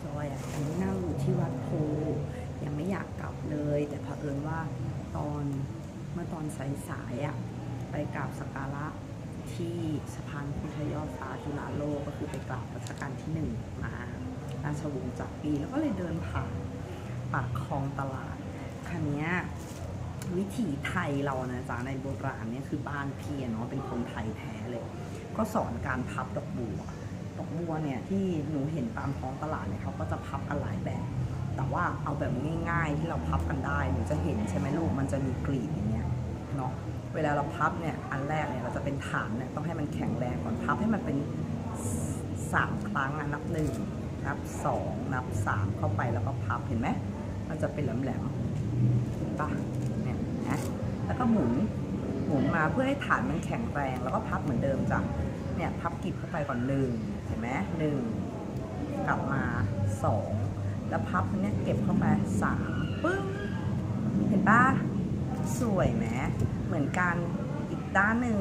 จอยอ่ะยังนั่งอยู่ที่วัดโพยังไม่อยากกลับเลยแต่เผอิญว่าเมื่อตอนสายๆอ่ะไปกราบสักการะที่สะพานพุทธยอดฟ้าจุฬาโลกก็คือไปกราบรัชกาลที่1มาราชวงศ์จักรีแล้วก็เลยเดินผ่านปากคลองตลาดคันนี้วิถีไทยเรานะจ๊ะในโบราณเนี่ยคือบ้านพี่เนาะเป็นคนไทยแท้เลยก็สอนการพับดอกบัวเนี่ยที่หนูเห็นตามท้องตลาดเนี่ยเขาก็จะพับกันหลายแบบแต่ว่าเอาแบบง่ายๆที่เราพับกันได้หนูจะเห็นใช่ไหมลูกมันจะมีกลีบอย่างเงี้ยเนาะเวลาเราพับเนี่ยอันแรกเนี่ยเราจะเป็นฐานเนี่ยต้องให้มันแข็งแรงก่อนพับให้มันเป็น3 ครั้งนับ1นับ2นับ3เข้าไปแล้วก็พับเห็นไหมมันจะเป็นแหลมๆป่ะเนี่ยนะแล้วก็หมุนมาเพื่อให้ฐานมันแข็งแรงแล้วก็พับเหมือนเดิมจ้ะเนี่ยพับกลีบเข้าไปก่อน1เห็นไหม1กลับมา2แล้วพับเนี่ยเก็บเข้าไป3ปึ้งเห็นป่ะสวยไหมเหมือนกันอีกด้านหนึ่ง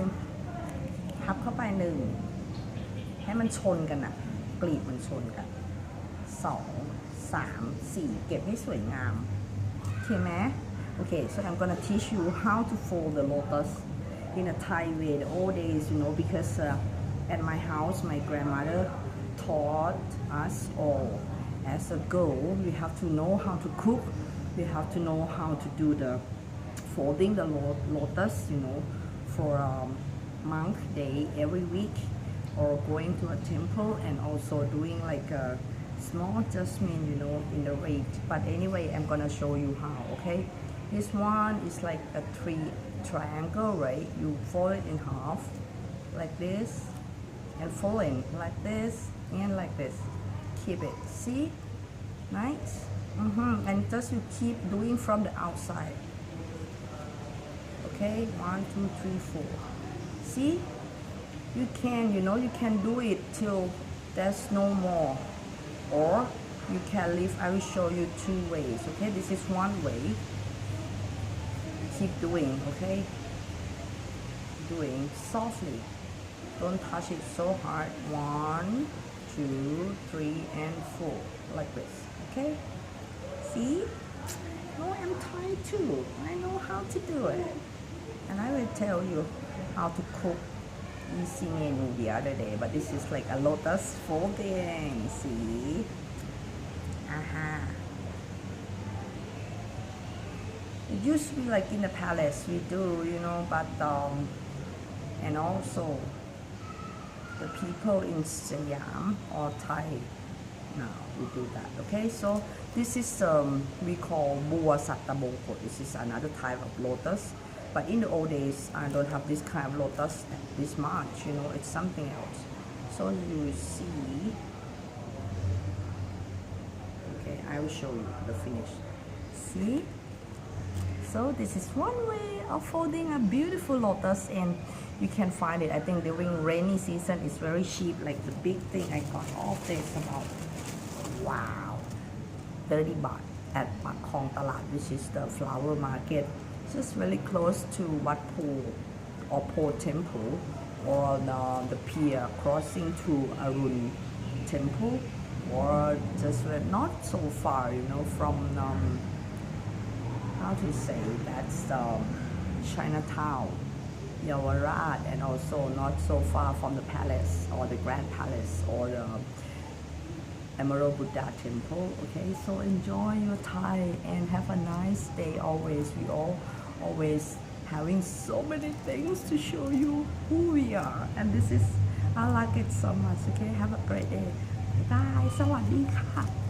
พับเข้าไป1ให้มันชนกันอะกลีบมันชนกัน2 3 4เก็บให้สวยงามโอเคไหมOkay, so I'm gonna teach you how to fold the lotus in a Thai way. The old days, because at my house, my grandmother taught us all. As a girl, we have to know how to cook. We have to know how to do the folding the lotus, for monk day every week, or going to a temple and also doing like a small adjustment, in the rate. But anyway, I'm gonna show you how. Okay. This one is like a triangle, right? You fold it in half, like this, and fold it like this, and like this. Keep it. See? Nice? And just you keep doing from the outside. Okay? 1, 2, 3, 4. See? You can do it till there's no more. Or you can leave. I will show you 2 ways. Okay? This is one way. Keep doing, okay? Doing softly. Don't touch it so hard. 1, 2, 3, and 4. Like this, okay? See? No, I'm tired too. I know how to do it. And I will tell you how to cook easy menu the other day. But this is like a lotus folding. See? Aha. It used to be like in the palace we do, but and also the people in Siam or Thai now we do that. Okay, so this is we call Bua Sattabongko. This is another type of lotus, but in the old days I don't have this kind of lotus this much. It's something else. So you see. Okay, I will show you the finish. See. So this is one way of folding a beautiful lotus, and you can find it. I think during rainy season it's very cheap. Like the big thing I got all this about 30 baht at Pak Khong Talat, which is the flower market, just really close to Wat Po or Po Temple, or the pier crossing to Arun Temple, or just not so far, from how to say that's Chinatown, Yawarat, and also not so far from the palace or the Grand Palace or the Emerald Buddha Temple. Okay, so enjoy your Thai and have a nice day always. We all always having so many things to show you who we are, and this is I like it so much. Okay, have a great day. Bye. สวัสดีค่ะ